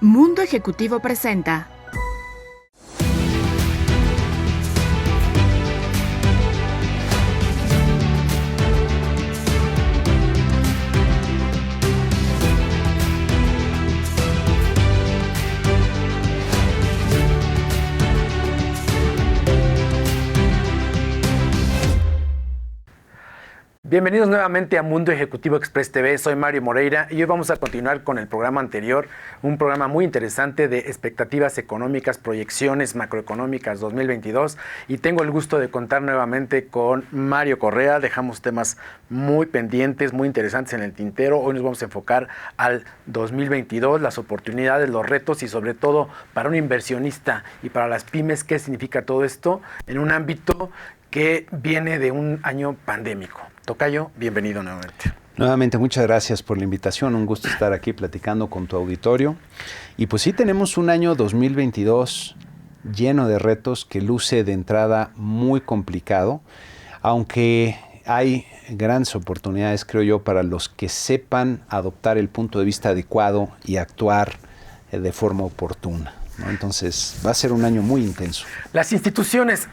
Mundo Ejecutivo presenta. Bienvenidos nuevamente a Mundo Ejecutivo Express TV, soy Mario Moreira y hoy vamos a continuar con el programa anterior, un programa muy interesante de expectativas económicas, proyecciones macroeconómicas 2022 y tengo el gusto de contar nuevamente con Mario Correa. Dejamos temas muy pendientes, muy interesantes en el tintero. Hoy nos vamos a enfocar al 2022, las oportunidades, los retos y sobre todo para un inversionista y para las pymes, qué significa todo esto en un ámbito que viene de un año pandémico. Tocayo, bienvenido nuevamente. Nuevamente, muchas gracias por la invitación. Un gusto estar aquí platicando con tu auditorio. Y pues sí, tenemos un año 2022 lleno de retos que luce de entrada muy complicado, aunque hay grandes oportunidades, creo yo, para los que sepan adoptar el punto de vista adecuado y actuar de forma oportuna, ¿no? Entonces, va a ser un año muy intenso. Las instituciones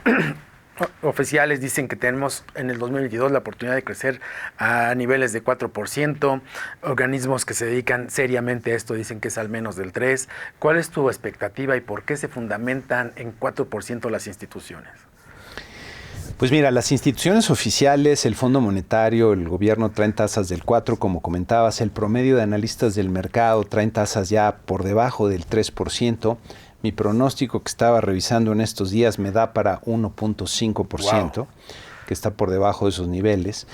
oficiales dicen que tenemos en el 2022 la oportunidad de crecer a niveles de 4%. Organismos que se dedican seriamente a esto dicen que es al menos del 3%. ¿Cuál es tu expectativa y por qué se fundamentan en 4% las instituciones? Pues mira, las instituciones oficiales, el Fondo Monetario, el gobierno traen tasas del 4%, como comentabas, el promedio de analistas del mercado traen tasas ya por debajo del 3%. Mi pronóstico que estaba revisando en estos días me da para 1.5%, wow, que está por debajo de esos niveles.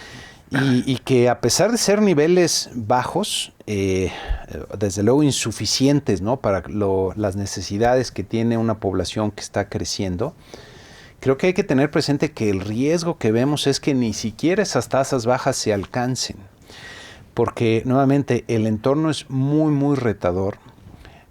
Y que a pesar de ser niveles bajos, desde luego insuficientes, ¿no?, para las necesidades que tiene una población que está creciendo, creo que hay que tener presente que el riesgo que vemos es que ni siquiera esas tasas bajas se alcancen, porque nuevamente el entorno es muy, muy retador.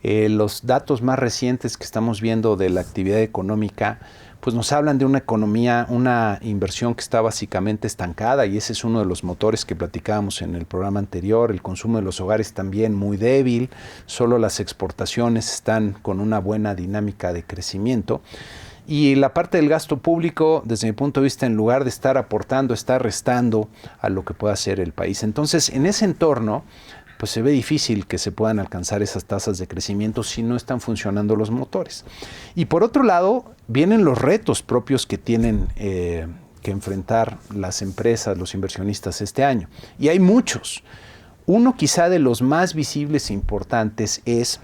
Los datos más recientes que estamos viendo de la actividad económica pues nos hablan de una economía, una inversión que está básicamente estancada, y ese es uno de los motores que platicábamos en el programa anterior. El consumo de los hogares también muy débil, solo las exportaciones están con una buena dinámica de crecimiento. Y la parte del gasto público, desde mi punto de vista, en lugar de estar aportando, está restando a lo que pueda hacer el país. Entonces, en ese entorno, pues se ve difícil que se puedan alcanzar esas tasas de crecimiento si no están funcionando los motores. Y por otro lado, vienen los retos propios que tienen que enfrentar las empresas, los inversionistas este año. Y hay muchos. Uno quizá de los más visibles e importantes es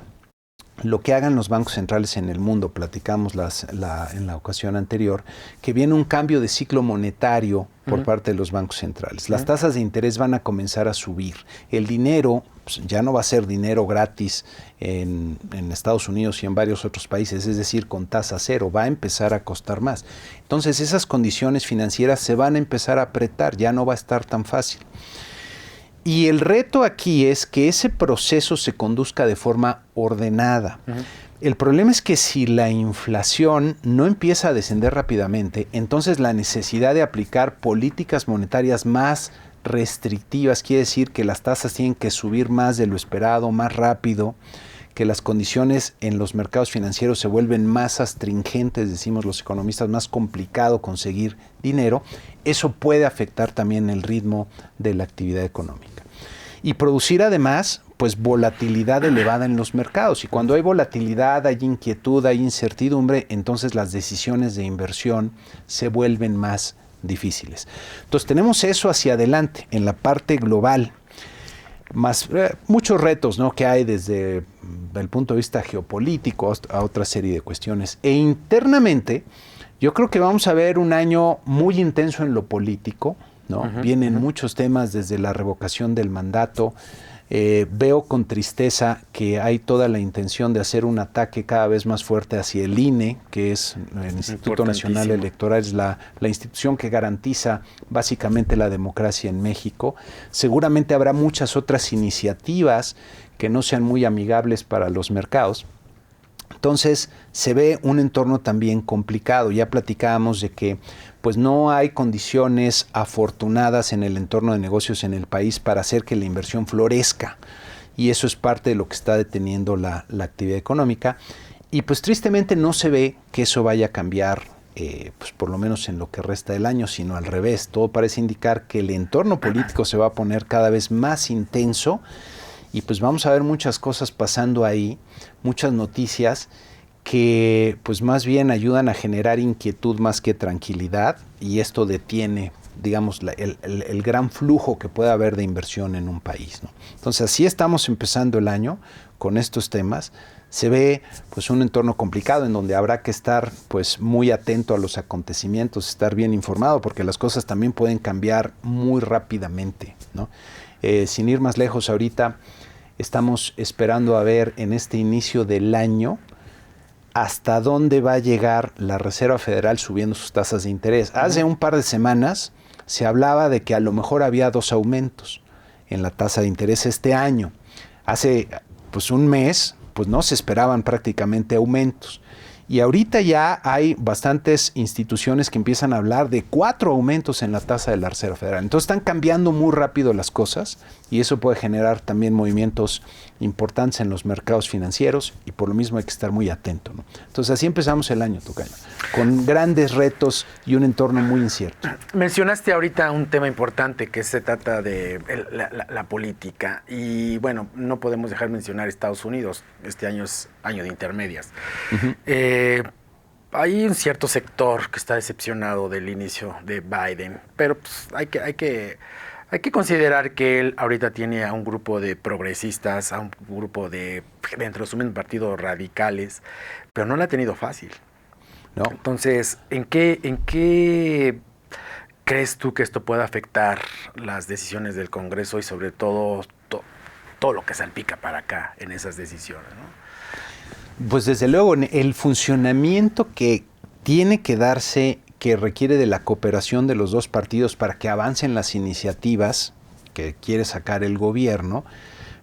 lo que hagan los bancos centrales en el mundo. Platicamos en la ocasión anterior que viene un cambio de ciclo monetario por parte de los bancos centrales. Las tasas de interés van a comenzar a subir. El dinero pues, ya no va a ser dinero gratis en Estados Unidos y en varios otros países, es decir, con tasa cero, va a empezar a costar más. Entonces esas condiciones financieras se van a empezar a apretar, ya no va a estar tan fácil. Y el reto aquí es que ese proceso se conduzca de forma ordenada. El problema es que si la inflación no empieza a descender rápidamente, entonces la necesidad de aplicar políticas monetarias más restrictivas, quiere decir que las tasas tienen que subir más de lo esperado, más rápido, que las condiciones en los mercados financieros se vuelven más astringentes, decimos los economistas, más complicado conseguir dinero. Eso puede afectar también el ritmo de la actividad económica. Y producir además pues volatilidad elevada en los mercados. Y cuando hay volatilidad, hay inquietud, hay incertidumbre, entonces las decisiones de inversión se vuelven más difíciles. Entonces tenemos eso hacia adelante en la parte global. Más muchos retos, ¿no?, que hay desde el punto de vista geopolítico a otra serie de cuestiones. E internamente, yo creo que vamos a ver un año muy intenso en lo político, ¿no? Vienen muchos temas desde la revocación del mandato. Veo con tristeza que hay toda la intención de hacer un ataque cada vez más fuerte hacia el INE, que es el Instituto Nacional Electoral, es la institución que garantiza básicamente la democracia en México. Seguramente habrá muchas otras iniciativas que no sean muy amigables para los mercados. Entonces se ve un entorno también complicado. Ya platicábamos de que pues no hay condiciones afortunadas en el entorno de negocios en el país para hacer que la inversión florezca. y eso es parte de lo que está deteniendo la actividad económica. Y pues tristemente no se ve que eso vaya a cambiar, pues por lo menos en lo que resta del año, sino al revés. Todo parece indicar que el entorno político se va a poner cada vez más intenso y pues vamos a ver muchas cosas pasando ahí, muchas noticias que pues más bien ayudan a generar inquietud más que tranquilidad, y esto detiene, digamos, el gran flujo que pueda haber de inversión en un país, ¿no? Entonces así estamos empezando el año con estos temas. Se ve pues un entorno complicado en donde habrá que estar pues muy atento a los acontecimientos, estar bien informado, porque las cosas también pueden cambiar muy rápidamente, ¿no? Sin ir más lejos, ahorita estamos esperando a ver en este inicio del año hasta dónde va a llegar la Reserva Federal subiendo sus tasas de interés. Hace un par de semanas se hablaba de que a lo mejor había 2 aumentos en la tasa de interés este año. Hace pues un mes pues no se esperaban prácticamente aumentos. Y ahorita ya hay bastantes instituciones que empiezan a hablar de 4 aumentos en la tasa de la Reserva Federal. Entonces están cambiando muy rápido las cosas y eso puede generar también movimientos importantes en los mercados financieros y por lo mismo hay que estar muy atento, ¿no? Entonces así empezamos el año, Tocayo, con grandes retos y un entorno muy incierto. Mencionaste ahorita un tema importante que se trata de la política y bueno, no podemos dejar de mencionar Estados Unidos. Este año es año de intermedias. Hay un cierto sector que está decepcionado del inicio de Biden, pero pues, hay que considerar que él ahorita tiene a un grupo de progresistas, a un grupo dentro de su mismo partido radicales, pero no lo ha tenido fácil. No. Entonces, ¿en qué crees tú que esto pueda afectar las decisiones del Congreso y sobre todo todo lo que salpica para acá en esas decisiones, ¿no? Pues desde luego, el funcionamiento que tiene que darse, que requiere de la cooperación de los dos partidos para que avancen las iniciativas que quiere sacar el gobierno,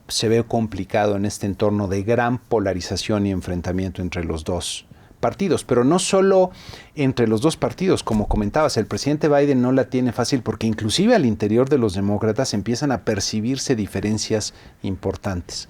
se ve complicado en este entorno de gran polarización y enfrentamiento entre los dos partidos, pero no solo entre los dos partidos, como comentabas, el presidente Biden no la tiene fácil porque inclusive al interior de los demócratas empiezan a percibirse diferencias importantes.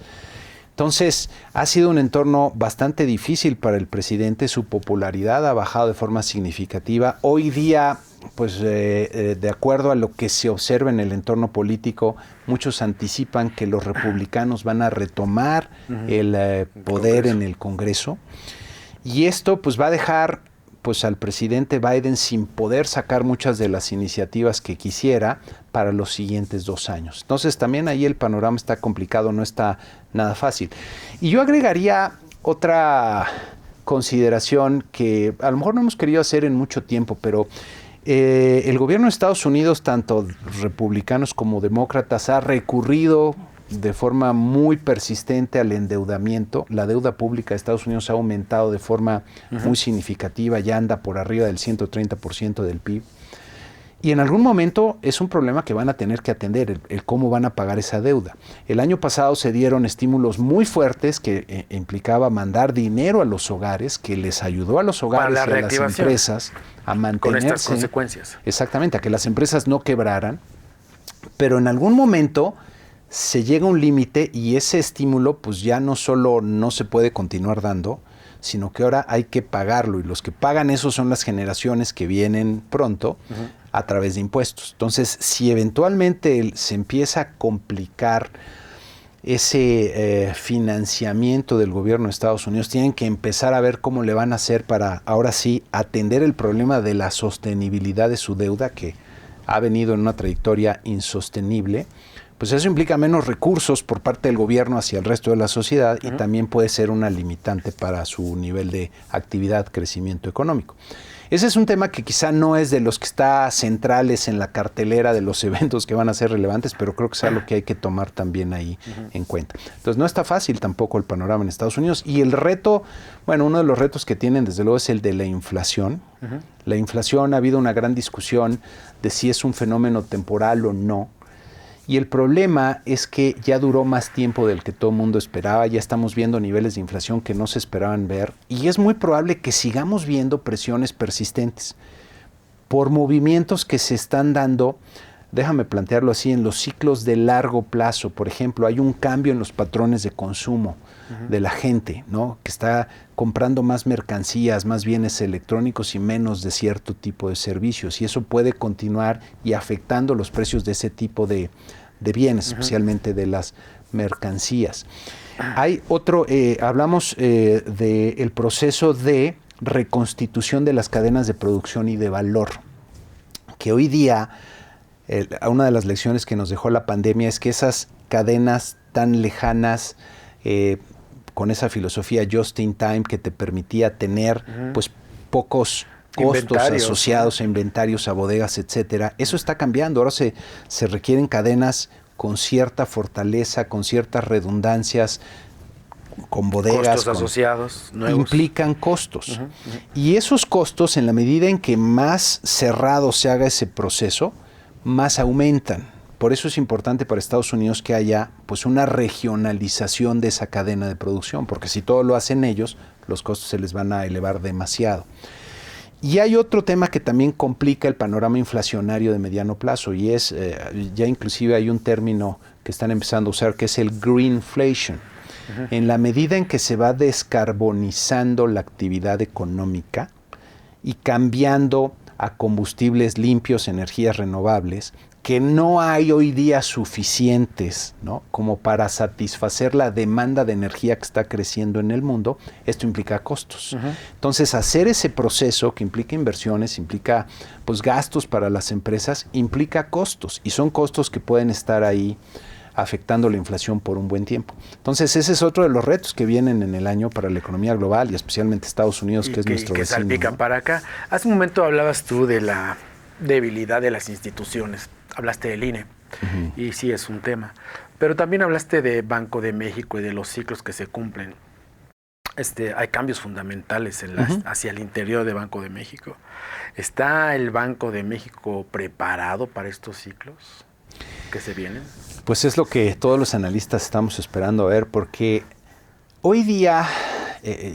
Entonces, ha sido un entorno bastante difícil para el presidente, su popularidad ha bajado de forma significativa. Hoy día, pues de acuerdo a lo que se observa en el entorno político, muchos anticipan que los republicanos van a retomar el poder en el Congreso. Y esto pues va a dejar pues al presidente Biden sin poder sacar muchas de las iniciativas que quisiera para los siguientes 2 años. Entonces también ahí el panorama está complicado, no está nada fácil. Y yo agregaría otra consideración que a lo mejor no hemos querido hacer en mucho tiempo, pero el gobierno de Estados Unidos, tanto republicanos como demócratas, ha recurrido de forma muy persistente al endeudamiento. La deuda pública de Estados Unidos ha aumentado de forma muy significativa, ya anda por arriba del 130% del PIB. Y en algún momento es un problema que van a tener que atender, el cómo van a pagar esa deuda. El año pasado se dieron estímulos muy fuertes que implicaba mandar dinero a los hogares, que les ayudó a los hogares y a las empresas a mantenerse. Con estas consecuencias. Exactamente, a que las empresas no quebraran. Pero en algún momento se llega a un límite y ese estímulo pues ya no solo no se puede continuar dando, sino que ahora hay que pagarlo y los que pagan eso son las generaciones que vienen pronto a través de impuestos. Entonces, si eventualmente se empieza a complicar ese financiamiento del gobierno de Estados Unidos, tienen que empezar a ver cómo le van a hacer para ahora sí atender el problema de la sostenibilidad de su deuda, que ha venido en una trayectoria insostenible. Pues eso implica menos recursos por parte del gobierno hacia el resto de la sociedad y también puede ser una limitante para su nivel de actividad, crecimiento económico. Ese es un tema que quizá no es de los que está centrales en la cartelera de los eventos que van a ser relevantes, pero creo que es algo que hay que tomar también ahí en cuenta. Entonces no está fácil tampoco el panorama en Estados Unidos y el reto, bueno, uno de los retos que tienen desde luego es el de la inflación. La inflación, ha habido una gran discusión de si es un fenómeno temporal o no. Y el problema es que ya duró más tiempo del que todo el mundo esperaba, ya estamos viendo niveles de inflación que no se esperaban ver y es muy probable que sigamos viendo presiones persistentes por movimientos que se están dando déjame plantearlo así, en los ciclos de largo plazo. Por ejemplo, hay un cambio en los patrones de consumo de la gente, ¿no? Que está comprando más mercancías, más bienes electrónicos y menos de cierto tipo de servicios. Y eso puede continuar y afectando los precios de ese tipo de bienes, especialmente de las mercancías. Hay otro, hablamos del proceso de reconstitución de las cadenas de producción y de valor, que hoy día, una de las lecciones que nos dejó la pandemia es que esas cadenas tan lejanas, con esa filosofía just in time que te permitía tener pues pocos costos asociados a inventarios, a bodegas, etcétera, eso está cambiando. Ahora se requieren cadenas con cierta fortaleza, con ciertas redundancias, con bodegas. Costos asociados, nuevos. Implican costos. Y esos costos, en la medida en que más cerrado se haga ese proceso, más aumentan. Por eso es importante para Estados Unidos que haya pues una regionalización de esa cadena de producción, porque si todo lo hacen ellos, los costos se les van a elevar demasiado. Y hay otro tema que también complica el panorama inflacionario de mediano plazo, y es, ya inclusive hay un término que están empezando a usar, que es el greenflation. En la medida en que se va descarbonizando la actividad económica y cambiando a combustibles limpios, energías renovables, que no hay hoy día suficientes, ¿no?, como para satisfacer la demanda de energía que está creciendo en el mundo, esto implica costos. Entonces, hacer ese proceso que implica inversiones, implica pues gastos para las empresas, implica costos, y son costos que pueden estar ahí afectando la inflación por un buen tiempo. Entonces, ese es otro de los retos que vienen en el año para la economía global y especialmente Estados Unidos, que es nuestro vecino. Que salpica, ¿no?, para acá. Hace un momento hablabas tú de la debilidad de las instituciones. Hablaste del INE, y sí es un tema. Pero también hablaste de Banco de México y de los ciclos que se cumplen. Hay cambios fundamentales hacia el interior de Banco de México. ¿Está el Banco de México preparado para estos ciclos que se vienen? Pues es lo que todos los analistas estamos esperando a ver, porque hoy día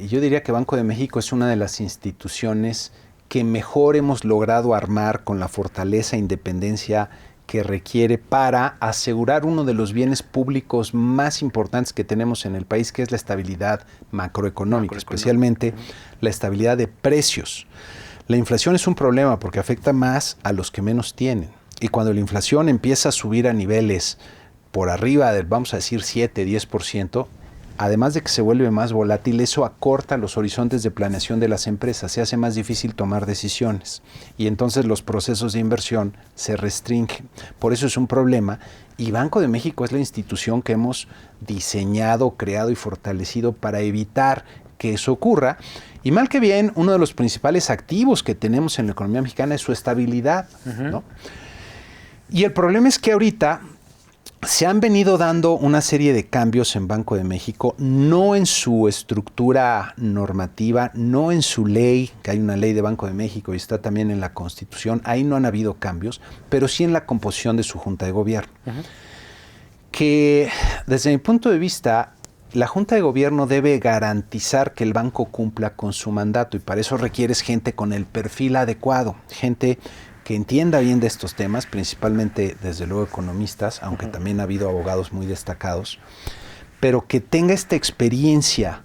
yo diría que Banco de México es una de las instituciones que mejor hemos logrado armar con la fortaleza e independencia que requiere para asegurar uno de los bienes públicos más importantes que tenemos en el país, que es la estabilidad macroeconómica, especialmente la estabilidad de precios. La inflación es un problema porque afecta más a los que menos tienen. Y cuando la inflación empieza a subir a niveles por arriba del, vamos a decir, 7, 10%, además de que se vuelve más volátil, eso acorta los horizontes de planeación de las empresas, se hace más difícil tomar decisiones y entonces los procesos de inversión se restringen. Por eso es un problema, y Banco de México es la institución que hemos diseñado, creado y fortalecido para evitar que eso ocurra. Y mal que bien, uno de los principales activos que tenemos en la economía mexicana es su estabilidad, ¿no? Y el problema es que ahorita se han venido dando una serie de cambios en Banco de México, no en su estructura normativa, no en su ley, que hay una ley de Banco de México y está también en la Constitución, ahí no han habido cambios, pero sí en la composición de su Junta de Gobierno. Que desde mi punto de vista, la Junta de Gobierno debe garantizar que el banco cumpla con su mandato, y para eso requieres gente con el perfil adecuado, gente que entienda bien de estos temas, principalmente, desde luego, economistas, aunque también ha habido abogados muy destacados, pero que tenga esta experiencia,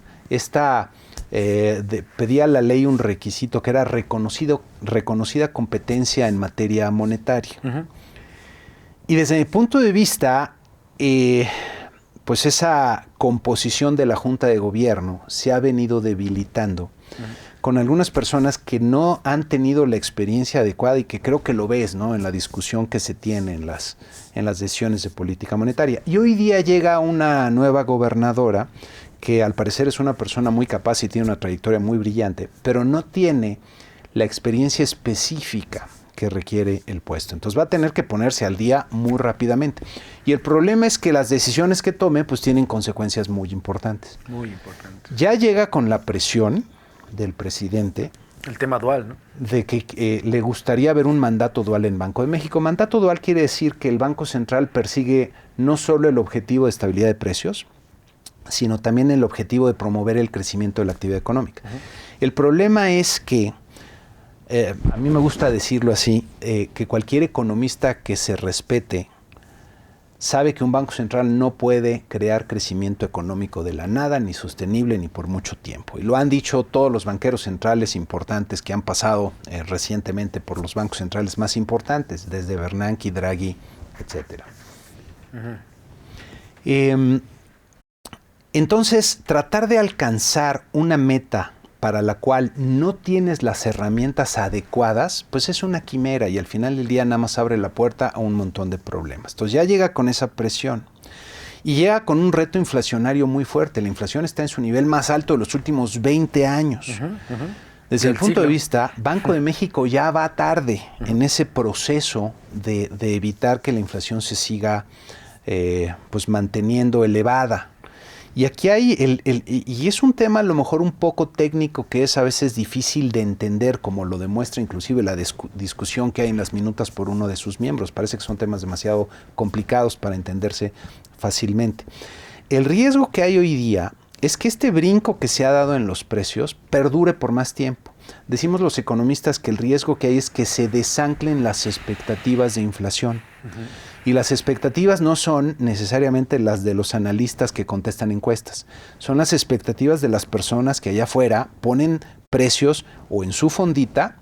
pedía la ley un requisito que era reconocida competencia en materia monetaria. Y desde mi punto de vista, pues esa composición de la Junta de Gobierno se ha venido debilitando con algunas personas que no han tenido la experiencia adecuada, y que creo que lo ves, ¿no?, en la discusión que se tiene en las decisiones de política monetaria. Y hoy día llega una nueva gobernadora que al parecer es una persona muy capaz y tiene una trayectoria muy brillante, pero no tiene la experiencia específica que requiere el puesto. Entonces va a tener que ponerse al día muy rápidamente. Y el problema es que las decisiones que tome pues tienen consecuencias muy importantes. Muy importantes. Ya llega con la presión del presidente. El tema dual, ¿no? De que le gustaría ver un mandato dual en Banco de México. Mandato dual quiere decir que el Banco Central persigue no solo el objetivo de estabilidad de precios, sino también el objetivo de promover el crecimiento de la actividad económica. El problema es que a mí me gusta decirlo así, que cualquier economista que se respete sabe que un banco central no puede crear crecimiento económico de la nada, ni sostenible, ni por mucho tiempo. Y lo han dicho todos los banqueros centrales importantes que han pasado recientemente por los bancos centrales más importantes, desde Bernanke, Draghi, etc. Entonces, tratar de alcanzar una meta para la cual no tienes las herramientas adecuadas, pues es una quimera y al final del día nada más abre la puerta a un montón de problemas. Entonces ya llega con esa presión y llega con un reto inflacionario muy fuerte. La inflación está en su nivel más alto de los últimos 20 años. Desde el punto de vista, Banco de México ya va tarde en ese proceso de evitar que la inflación se siga pues manteniendo elevada. Y aquí hay, y es un tema a lo mejor un poco técnico que es a veces difícil de entender, como lo demuestra inclusive la discusión que hay en las minutas por uno de sus miembros. Parece que son temas demasiado complicados para entenderse fácilmente. El riesgo que hay hoy día es que este brinco que se ha dado en los precios perdure por más tiempo. Decimos los economistas que el riesgo que hay es que se desanclen las expectativas de inflación. Y las expectativas no son necesariamente las de los analistas que contestan encuestas. Son las expectativas de las personas que allá afuera ponen precios o en su fondita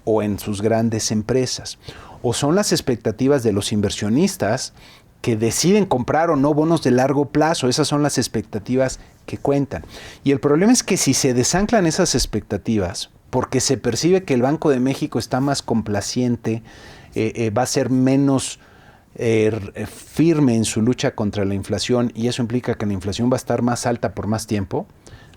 o en sus grandes empresas. O son las expectativas de los inversionistas que deciden comprar o no bonos de largo plazo. Esas son las expectativas que cuentan. Y el problema es que si se desanclan esas expectativas, porque se percibe que el Banco de México está más complaciente, va a ser menos firme en su lucha contra la inflación y eso implica que la inflación va a estar más alta por más tiempo,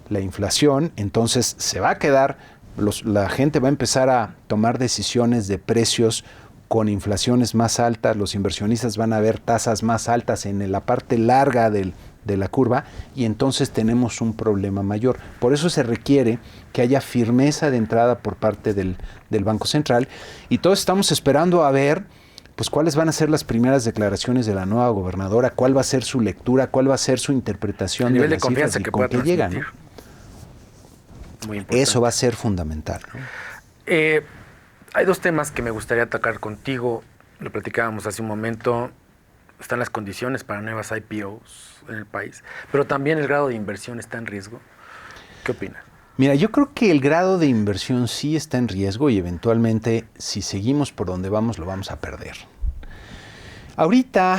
la inflación entonces se va a quedar, la gente va a empezar a tomar decisiones de precios con inflaciones más altas, los inversionistas van a ver tasas más altas en la parte larga de la curva y entonces tenemos un problema mayor. Por eso se requiere que haya firmeza de entrada por parte del Banco Central y todos estamos esperando a ver pues cuáles van a ser las primeras declaraciones de la nueva gobernadora, cuál va a ser su lectura, cuál va a ser su interpretación el nivel de de confianza que con qué llegan, ¿no? Muy importante. Eso va a ser fundamental, ¿no? Hay dos temas que me gustaría atacar contigo, lo platicábamos hace un momento, están las condiciones para nuevas IPOs en el país, pero también el grado de inversión está en riesgo. ¿Qué opinas? Mira, yo creo que el grado de inversión sí está en riesgo y eventualmente, si seguimos por donde vamos, lo vamos a perder. Ahorita,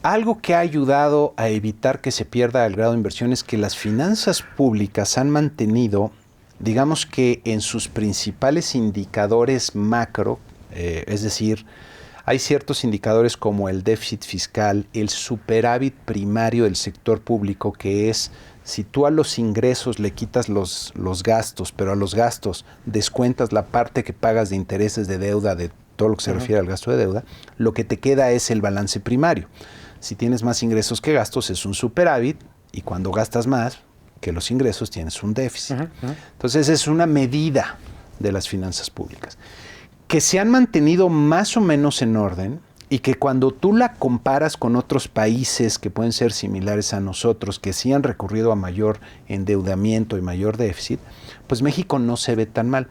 algo que ha ayudado a evitar que se pierda el grado de inversión es que las finanzas públicas han mantenido, digamos que en sus principales indicadores macro, es decir, hay ciertos indicadores como el déficit fiscal, el superávit primario del sector público, que es si tú a los ingresos le quitas los gastos, pero a los gastos descuentas la parte que pagas de intereses de deuda, de todo lo que se refiere al gasto de deuda, lo que te queda es el balance primario. Si tienes más ingresos que gastos es un superávit y cuando gastas más que los ingresos tienes un déficit. Entonces es una medida de las finanzas públicas que se han mantenido más o menos en orden y que cuando tú la comparas con otros países que pueden ser similares a nosotros, que sí han recurrido a mayor endeudamiento y mayor déficit, pues México no se ve tan mal.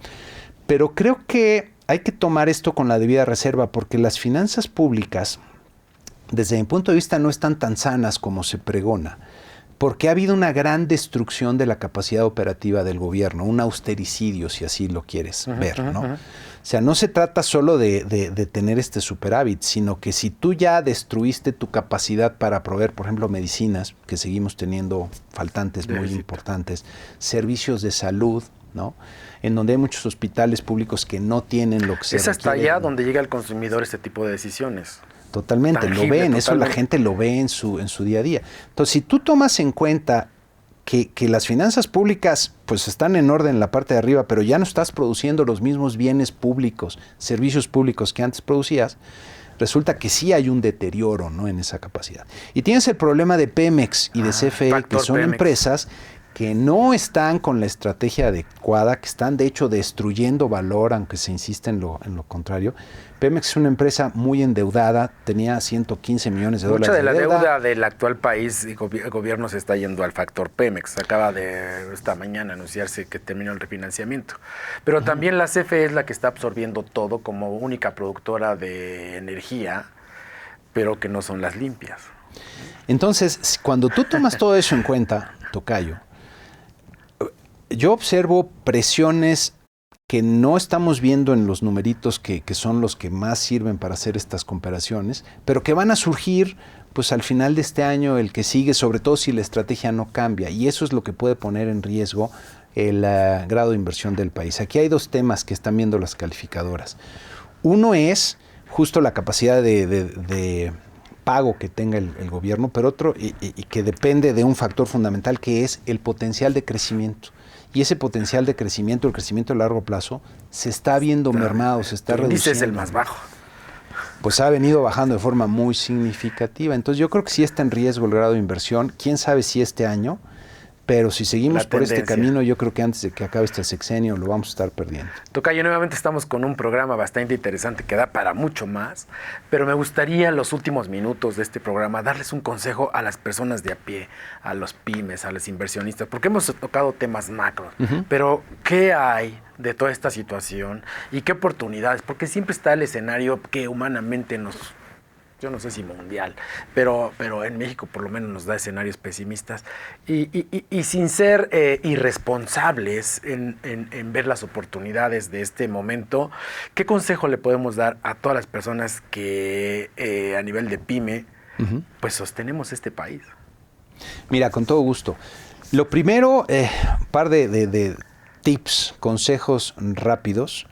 Pero creo que hay que tomar esto con la debida reserva porque las finanzas públicas, desde mi punto de vista, no están tan sanas como se pregona. Porque ha habido una gran destrucción de la capacidad operativa del gobierno, un austericidio, si así lo quieres ver, ¿no? O sea, no se trata solo de tener este superávit, sino que si tú ya destruiste tu capacidad para proveer, por ejemplo, medicinas, que seguimos teniendo faltantes muy importantes, servicios de salud, ¿no? En donde hay muchos hospitales públicos que no tienen lo que se requiere. Es hasta allá donde llega el consumidor este tipo de decisiones. Totalmente, tangible, lo ven, totalmente. Eso la gente lo ve en su día a día. Entonces, si tú tomas en cuenta que las finanzas públicas pues están en orden en la parte de arriba, pero ya no estás produciendo los mismos bienes públicos, servicios públicos que antes producías, resulta que sí hay un deterioro, ¿no?, en esa capacidad. Y tienes el problema de Pemex y de CFE, que son Pemex. Empresas que no están con la estrategia adecuada, que están de hecho destruyendo valor, aunque se insiste en lo contrario. Pemex es una empresa muy endeudada, tenía 115 millones de dólares Mucha de la deuda. deuda del actual país y gobierno se está yendo al factor Pemex. Acaba de esta mañana anunciarse que terminó el refinanciamiento. Pero también la CFE es la que está absorbiendo todo como única productora de energía, pero que no son las limpias. Entonces, cuando tú tomas todo eso en cuenta, tocayo, yo observo presiones que no estamos viendo en los numeritos que son los que más sirven para hacer estas comparaciones, pero que van a surgir pues al final de este año, el que sigue, sobre todo si la estrategia no cambia, y eso es lo que puede poner en riesgo el grado de inversión del país. Aquí hay dos temas que están viendo las calificadoras. Uno es justo la capacidad de pago que tenga el gobierno, pero otro, y que depende de un factor fundamental, que es el potencial de crecimiento. Y ese potencial de crecimiento, el crecimiento a largo plazo, se está viendo mermado, se está reduciendo. El índice es el más bajo. Pues ha venido bajando de forma muy significativa. Entonces yo creo que sí está en riesgo el grado de inversión. Quién sabe si este año, pero si seguimos por este camino, yo creo que antes de que acabe este sexenio lo vamos a estar perdiendo. Tocayo, nuevamente estamos con un programa bastante interesante que da para mucho más, pero me gustaría en los últimos minutos de este programa darles un consejo a las personas de a pie, a los pymes, a los inversionistas, porque hemos tocado temas macro, pero ¿qué hay de toda esta situación y qué oportunidades? Porque siempre está el escenario que humanamente yo no sé si mundial, pero en México por lo menos nos da escenarios pesimistas y sin ser irresponsables en ver las oportunidades de este momento, ¿qué consejo le podemos dar a todas las personas que a nivel de pyme pues sostenemos este país? Mira, con todo gusto. Lo primero, un par de tips, consejos rápidos,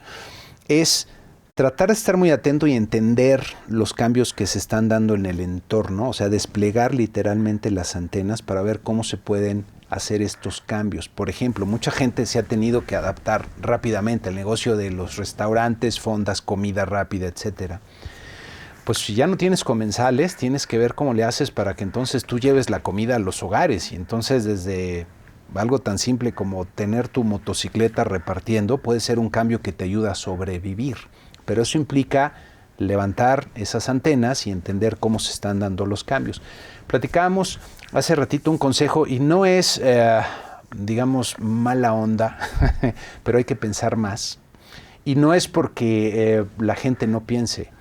es tratar de estar muy atento y entender los cambios que se están dando en el entorno, o sea, desplegar literalmente las antenas para ver cómo se pueden hacer estos cambios. Por ejemplo, mucha gente se ha tenido que adaptar rápidamente al negocio de los restaurantes, fondas, comida rápida, etcétera. Pues si ya no tienes comensales, tienes que ver cómo le haces para que entonces tú lleves la comida a los hogares. Y entonces desde algo tan simple como tener tu motocicleta repartiendo puede ser un cambio que te ayuda a sobrevivir. Pero eso implica levantar esas antenas y entender cómo se están dando los cambios. Platicábamos hace ratito un consejo y no es, digamos, mala onda, pero hay que pensar más. Y no es porque la gente no piense.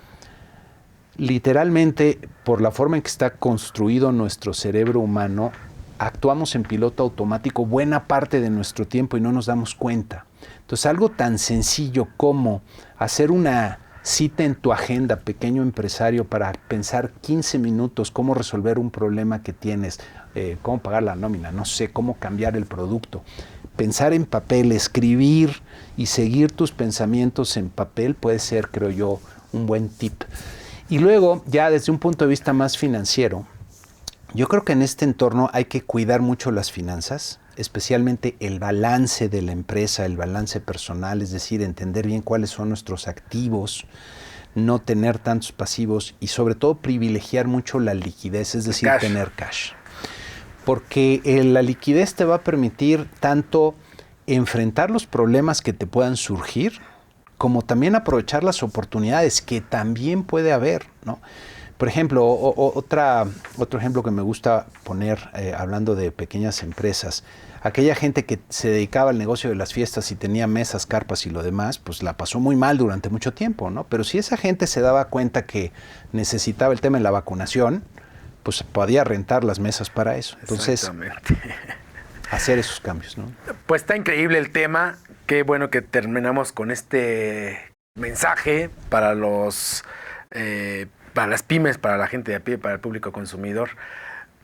Literalmente, por la forma en que está construido nuestro cerebro humano, actuamos en piloto automático buena parte de nuestro tiempo y no nos damos cuenta. Entonces, algo tan sencillo como hacer una cita en tu agenda, pequeño empresario, para pensar 15 minutos cómo resolver un problema que tienes, cómo pagar la nómina, no sé, cómo cambiar el producto. Pensar en papel, escribir y seguir tus pensamientos en papel puede ser, creo yo, un buen tip. Y luego, ya desde un punto de vista más financiero, yo creo que en este entorno hay que cuidar mucho las finanzas, especialmente el balance de la empresa, el balance personal, es decir, entender bien cuáles son nuestros activos, no tener tantos pasivos y sobre todo privilegiar mucho la liquidez, es decir, tener cash. Porque la liquidez te va a permitir tanto enfrentar los problemas que te puedan surgir, como también aprovechar las oportunidades que también puede haber, ¿no? Por ejemplo, otro ejemplo que me gusta poner hablando de pequeñas empresas, aquella gente que se dedicaba al negocio de las fiestas y tenía mesas, carpas y lo demás, pues la pasó muy mal durante mucho tiempo, ¿no? Pero si esa gente se daba cuenta que necesitaba el tema de la vacunación, pues podía rentar las mesas para eso. Entonces, hacer esos cambios, ¿no? Pues está increíble el tema. Qué bueno que terminamos con este mensaje para para las pymes, para la gente de a pie, para el público consumidor.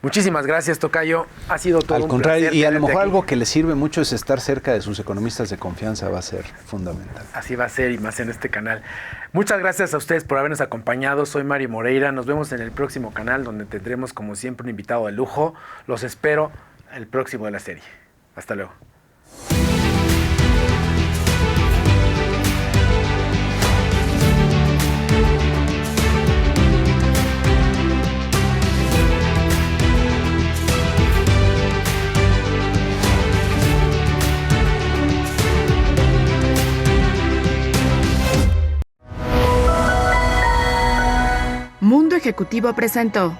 Muchísimas gracias, tocayo. Ha sido todo un placer. Y a lo mejor algo que les sirve mucho es estar cerca de sus economistas de confianza, va a ser fundamental. Así va a ser, y más en este canal. Muchas gracias a ustedes por habernos acompañado. Soy Mario Moreira. Nos vemos en el próximo canal, donde tendremos, como siempre, un invitado de lujo. Los espero el próximo de la serie. Hasta luego. Ejecutivo presentó